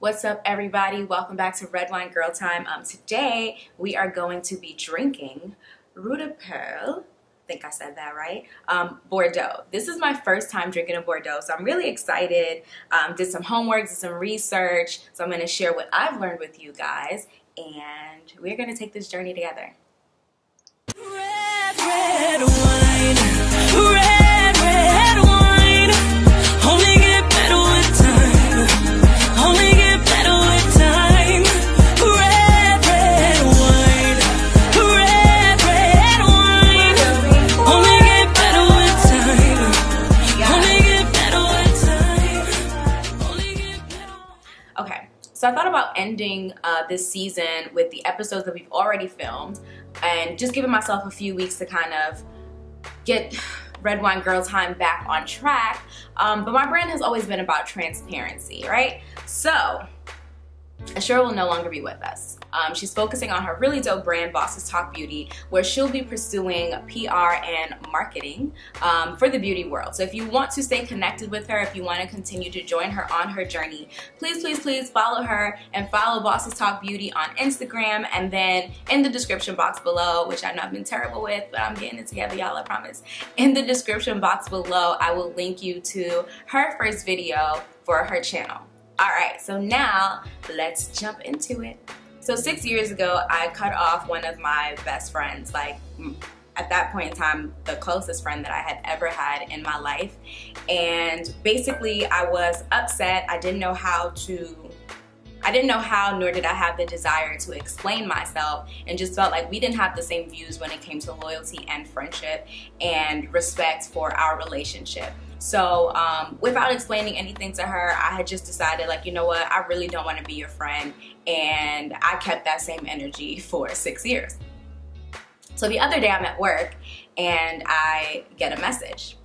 What's up, everybody? Welcome back to Red Wine Girl Time. Today we are going to be drinking RWGT. I think I said that right. Bordeaux. This is my first time drinking a Bordeaux, so I'm really excited. Did some homework, did some research, so I'm going to share what I've learned with you guys, and we're going to take this journey together. Red, red wine, red, red wine, only get better with time, only get better with time. Red, red wine, red, red wine, only get better with time, only get better with time, only get better. Okay, so I thought about ending this season with the episodes that we've already filmed and just giving myself a few weeks to kind of get Red Wine Girl Time back on track. But my brand has always been about transparency, right? So Ashura will no longer be with us. She's focusing on her really dope brand, Bosses Talk Beauty, where she'll be pursuing PR and marketing for the beauty world. So if you want to stay connected with her, if you want to continue to join her on her journey, please, please, please follow her and follow Bosses Talk Beauty on Instagram. And then in the description box below, which I know I've been terrible with, but I'm getting it together, y'all, I promise. In the description box below, I will link you to her first video for her channel. All right, so now let's jump into it. So 6 years ago, I cut off one of my best friends, like at that point in time, the closest friend that I had ever had in my life. And basically I was upset. I didn't know how, nor did I have the desire to explain myself, and just felt like we didn't have the same views when it came to loyalty and friendship and respect for our relationship. So without explaining anything to her, I had just decided, like, you know what, I really don't want to be your friend. And I kept that same energy for 6 years. So the other day I'm at work and I get a message.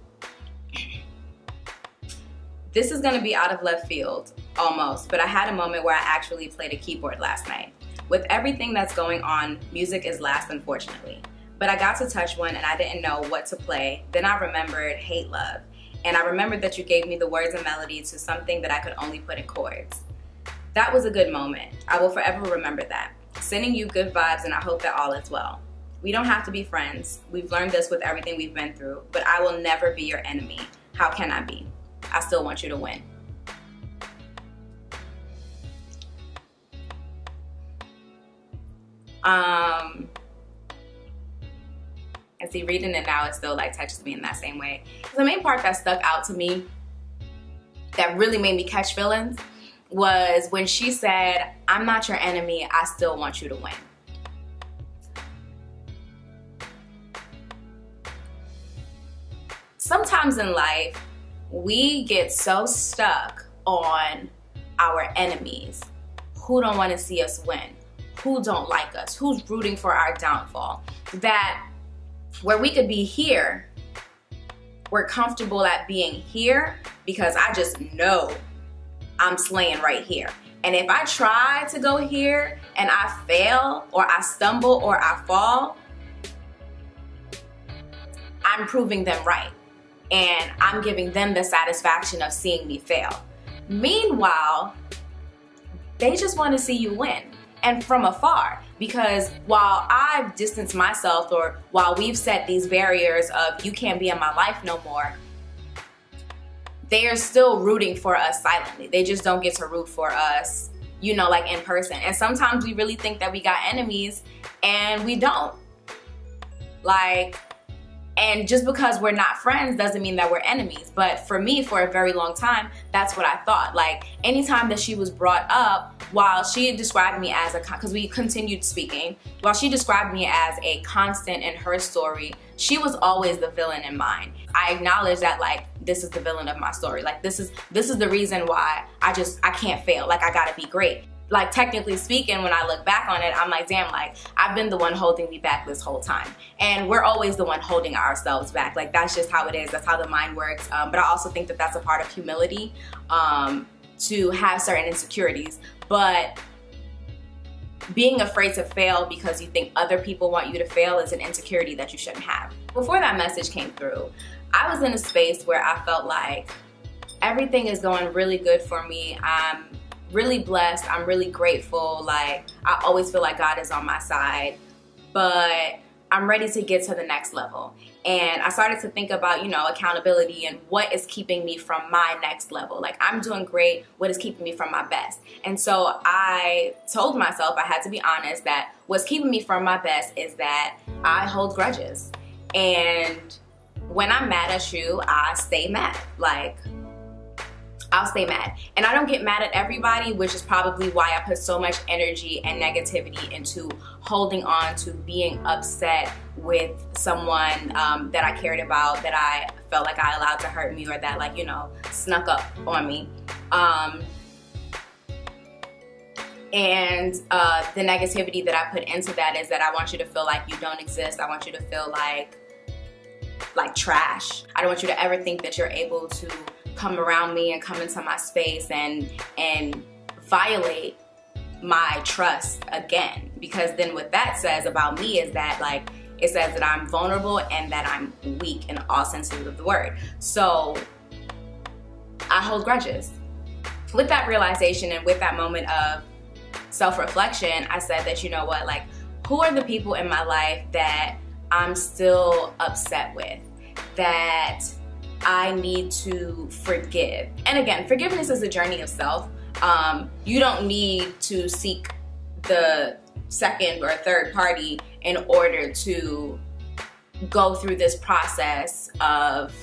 This is gonna be out of left field, almost, but I had a moment where I actually played a keyboard last night. With everything that's going on, music is last, unfortunately. But I got to touch one and I didn't know what to play. Then I remembered Hate Love. And I remembered that you gave me the words and melody to something that I could only put in chords. That was a good moment. I will forever remember that. Sending you good vibes, and I hope that all is well. We don't have to be friends. We've learned this with everything we've been through, but I will never be your enemy. How can I be? I still want you to win. And see, reading it now, it still like touches me in that same way. The main part that stuck out to me, that really made me catch feelings, was when she said, I'm not your enemy, I still want you to win. Sometimes in life, we get so stuck on our enemies, who don't want to see us win, who don't like us, who's rooting for our downfall, that where we could be here, we're comfortable at being here because I just know I'm slaying right here. And if I try to go here and I fail or I stumble or I fall, I'm proving them right. And I'm giving them the satisfaction of seeing me fail. Meanwhile, they just want to see you win, and from afar. Because while I've distanced myself, or while we've set these barriers of you can't be in my life no more, they are still rooting for us silently. They just don't get to root for us, you know, like in person. And sometimes we really think that we got enemies and we don't. Like, and just because we're not friends doesn't mean that we're enemies. But for me, for a very long time, that's what I thought. Like, anytime that she was brought up, while she had described me as because we continued speaking, while she described me as a constant in her story, she was always the villain in mine. I acknowledge that, like, this is the villain of my story. Like, this is the reason why I can't fail. Like, I gotta be great. Like, technically speaking, when I look back on it, I'm like, damn, like, I've been the one holding me back this whole time. And we're always the one holding ourselves back. Like, that's just how it is. That's how the mind works. But I also think that that's a part of humility, to have certain insecurities. But being afraid to fail because you think other people want you to fail is an insecurity that you shouldn't have. Before that message came through, I was in a space where I felt like everything is going really good for me. I'm really blessed. I'm really grateful. Like, I always feel like God is on my side, but I'm ready to get to the next level. And I started to think about, you know, accountability and what is keeping me from my next level. Like, I'm doing great. What is keeping me from my best? And so I told myself, I had to be honest, that what's keeping me from my best is that I hold grudges. And when I'm mad at you, I stay mad. Like, I'll stay mad. And I don't get mad at everybody, which is probably why I put so much energy and negativity into holding on to being upset with someone that I cared about, that I felt like I allowed to hurt me, or that, like, you know, snuck up on me. And the negativity that I put into that is that I want you to feel like you don't exist. I want you to feel like trash. I don't want you to ever think that you're able to come around me and come into my space and violate my trust again. Because then what that says about me is that, like, it says that I'm vulnerable and that I'm weak in all senses of the word. So I hold grudges. With that realization and with that moment of self-reflection, I said that, you know what, like, who are the people in my life that I'm still upset with, that I need to forgive? And again, forgiveness is a journey of self. You don't need to seek the second or third party in order to go through this process of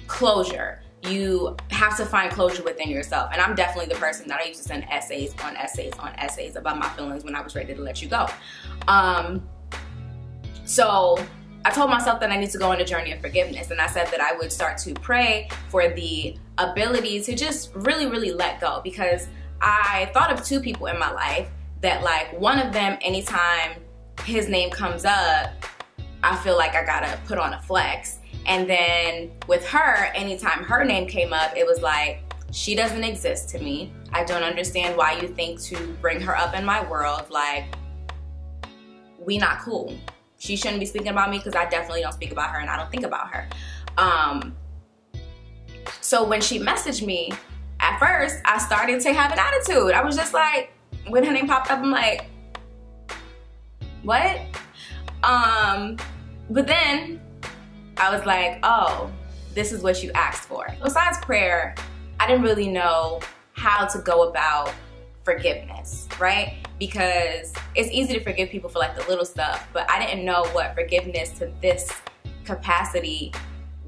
closure. You have to find closure within yourself. And I'm definitely the person that I used to send essays on essays on essays about my feelings when I was ready to let you go. So I told myself that I need to go on a journey of forgiveness, and I said that I would start to pray for the ability to just really, really let go, because I thought of two people in my life that, like, one of them, anytime his name comes up, I feel like I gotta put on a flex. And then with her, anytime her name came up, it was like, she doesn't exist to me. I don't understand why you think to bring her up in my world. Like, we not cool. She shouldn't be speaking about me, because I definitely don't speak about her and I don't think about her. So when she messaged me, at first I started to have an attitude. I was just like, when her name popped up, I'm like, what? But then I was like, oh, this is what you asked for. Besides prayer, I didn't really know how to go about forgiveness, right? Because it's easy to forgive people for, like, the little stuff, but I didn't know what forgiveness to this capacity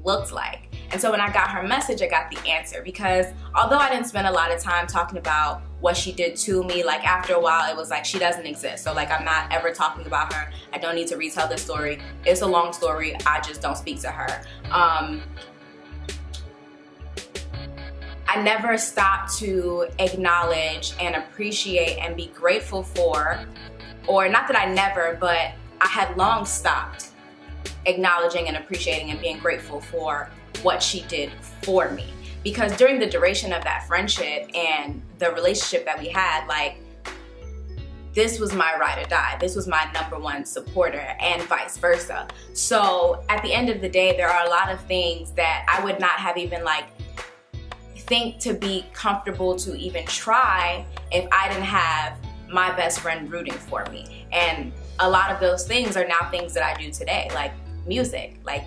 looked like. And so when I got her message, I got the answer, because although I didn't spend a lot of time talking about what she did to me, like, after a while it was like, she doesn't exist. So, like, I'm not ever talking about her. I don't need to retell this story. It's a long story. I just don't speak to her. I never stopped to acknowledge and appreciate and be grateful for, or not that I never, but I had long stopped acknowledging and appreciating and being grateful for what she did for me. Because during the duration of that friendship and the relationship that we had, like, this was my ride or die. This was my #1 supporter, and vice versa. So at the end of the day, there are a lot of things that I would not have even, like, think to be comfortable to even try if I didn't have my best friend rooting for me. And a lot of those things are now things that I do today, like music. Like,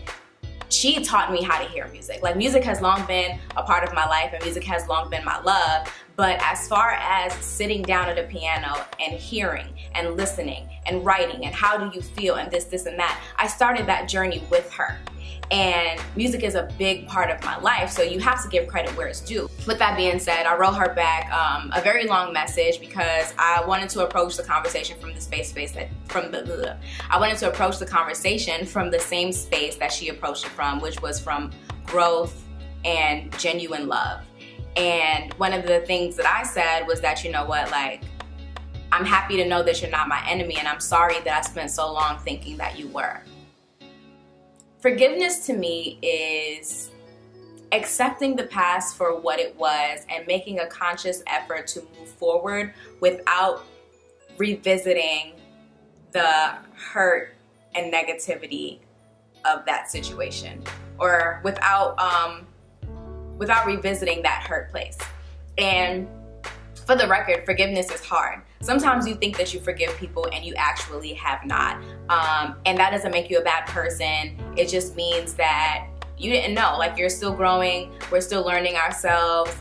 she taught me how to hear music. Like, music has long been a part of my life, and music has long been my love. But as far as sitting down at a piano and hearing and listening and writing and how do you feel and this and that, I started that journey with her. And music is a big part of my life, so you have to give credit where it's due. With that being said, I wrote her back a very long message, because I wanted to approach the conversation from the I wanted to approach the conversation from the same space that she approached it from, which was from growth and genuine love. And one of the things that I said was that, you know what, like, I'm happy to know that you're not my enemy, and I'm sorry that I spent so long thinking that you were. Forgiveness to me is accepting the past for what it was and making a conscious effort to move forward without revisiting the hurt and negativity of that situation, or without revisiting that hurt place. And For the record, forgiveness is hard. Sometimes you think that you forgive people and you actually have not. And that doesn't make you a bad person. It just means that you didn't know. Like, you're still growing, we're still learning ourselves.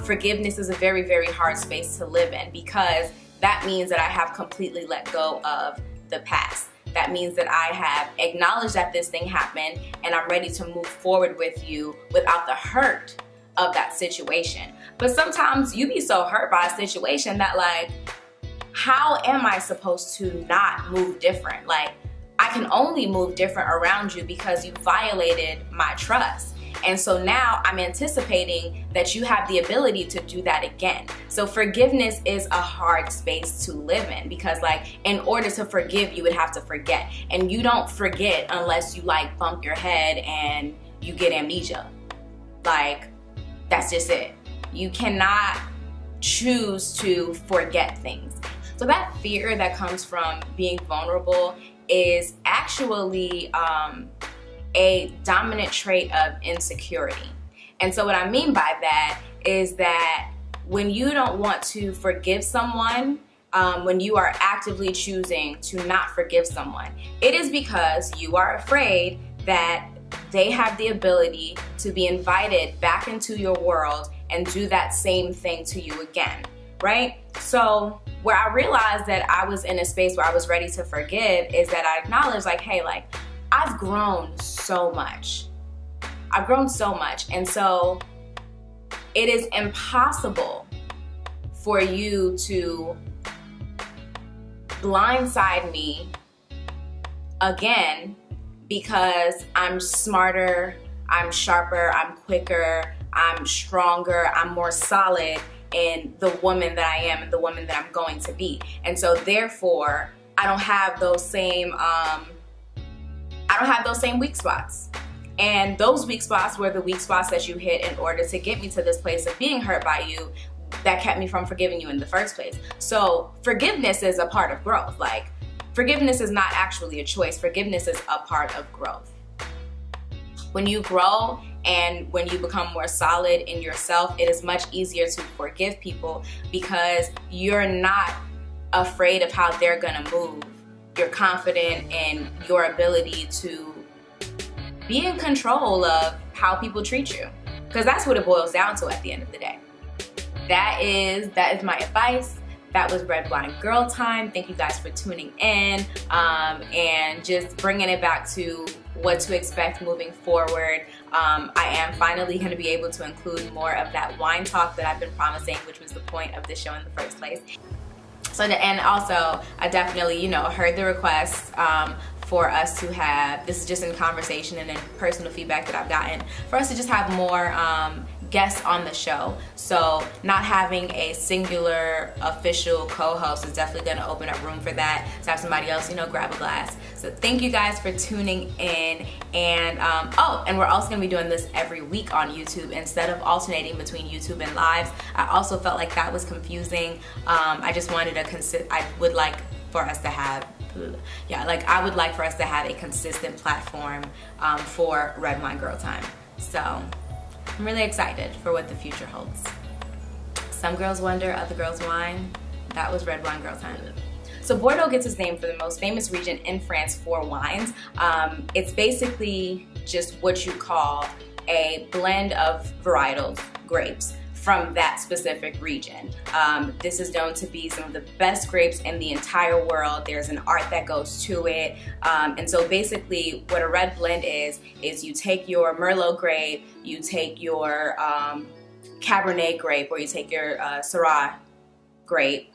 Forgiveness is a very, very hard space to live in, because that means that I have completely let go of the past. That means that I have acknowledged that this thing happened and I'm ready to move forward with you without the hurt of that situation. But sometimes you be so hurt by a situation that, like, how am I supposed to not move different? Like, I can only move different around you because you violated my trust. And so now I'm anticipating that you have the ability to do that again. So forgiveness is a hard space to live in, because, like, in order to forgive, you would have to forget. And you don't forget unless you, like, bump your head and you get amnesia. Like, that's just it. You cannot choose to forget things. So that fear that comes from being vulnerable is actually a dominant trait of insecurity. And so what I mean by that is that when you don't want to forgive someone, when you are actively choosing to not forgive someone, it is because you are afraid that they have the ability to be invited back into your world and do that same thing to you again, right? So where I realized that I was in a space where I was ready to forgive is that I acknowledged, like, hey, like, I've grown so much. I've grown so much. And so it is impossible for you to blindside me again because I'm smarter, I'm sharper, I'm quicker, I'm stronger, I'm more solid in the woman that I am and the woman that I'm going to be. And so therefore, I don't have those same weak spots. And those weak spots were the weak spots that you hit in order to get me to this place of being hurt by you that kept me from forgiving you in the first place. So forgiveness is a part of growth. Like, forgiveness is not actually a choice. Forgiveness is a part of growth. When you grow and when you become more solid in yourself, it is much easier to forgive people because you're not afraid of how they're gonna move. You're confident in your ability to be in control of how people treat you, because that's what it boils down to at the end of the day. That is my advice. That was Red Wine Girl Time. Thank you guys for tuning in and just bringing it back to what to expect moving forward. I am finally going to be able to include more of that wine talk that I've been promising, which was the point of this show in the first place. So, and also, I definitely, heard the request for us to have, this is just in conversation and in personal feedback that I've gotten, for us to just have more guests on the show. So not having a singular official co-host is definitely going to open up room for that, to have somebody else, grab a glass. So thank you guys for tuning in. And and we're also going to be doing this every week on YouTube instead of alternating between YouTube and lives. I also felt like that was confusing. I just wanted to I would like for us to have a consistent platform for Red Wine Girl Time. So I'm really excited for what the future holds. Some girls wonder, other girls whine. That was Red Wine Girl Time. So Bordeaux gets its name for the most famous region in France for wines. It's basically just what you call a blend of varietals, grapes, from that specific region. This is known to be some of the best grapes in the entire world. There's an art that goes to it. And so basically what a red blend is you take your Merlot grape, you take your Cabernet grape, or you take your Syrah grape,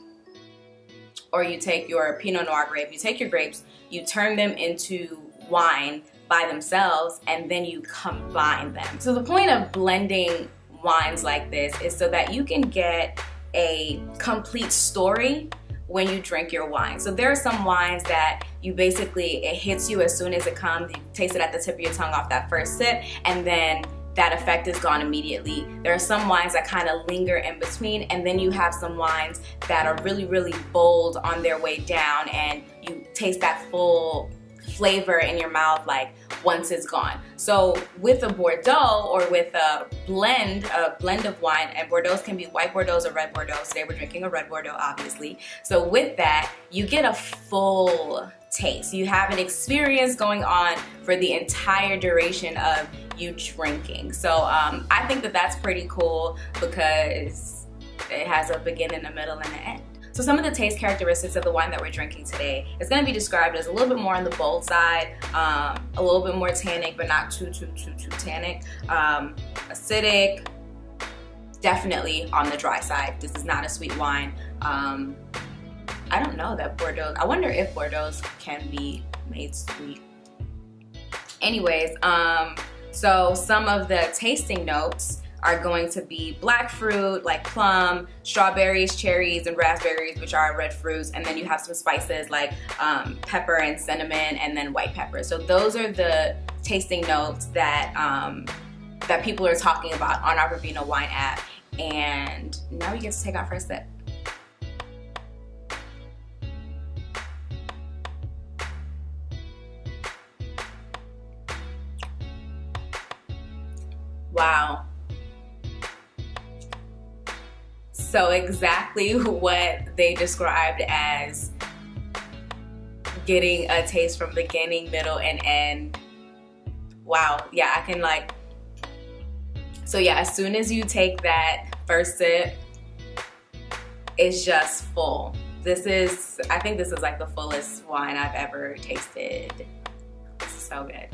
or you take your Pinot Noir grape. You take your grapes, you turn them into wine by themselves, and then you combine them. So the point of blending wines like this is so that you can get a complete story when you drink your wine. So there are some wines that it hits you as soon as it comes. You taste it at the tip of your tongue off that first sip, and then that effect is gone immediately. There are some wines that kind of linger in between, and then you have some wines that are really, really bold on their way down, and you taste that full flavor in your mouth like once it's gone. So with a Bordeaux or with a blend of wine, and Bordeaux can be white Bordeaux or red Bordeaux. Today we're drinking a red Bordeaux, obviously. So with that, you get a full taste. You have an experience going on for the entire duration of you drinking. So I think that that's pretty cool because it has a beginning, a middle, and an end. So some of the taste characteristics of the wine that we're drinking today is going to be described as a little bit more on the bold side, a little bit more tannic, but not too tannic, acidic, definitely on the dry side. This is not a sweet wine. I don't know that Bordeaux, I wonder if Bordeaux can be made sweet. Anyways, so some of the tasting notes are going to be black fruit, like plum, strawberries, cherries, and raspberries, which are red fruits, and then you have some spices like pepper and cinnamon, and then white pepper. So those are the tasting notes that that people are talking about on our Vivino wine app. And now we get to take our first sip. Wow. So exactly what they described as getting a taste from beginning, middle, and end. Wow, yeah, I can like, so yeah, as soon as you take that first sip, it's just full. This is, I think this is like the fullest wine I've ever tasted. This is so good.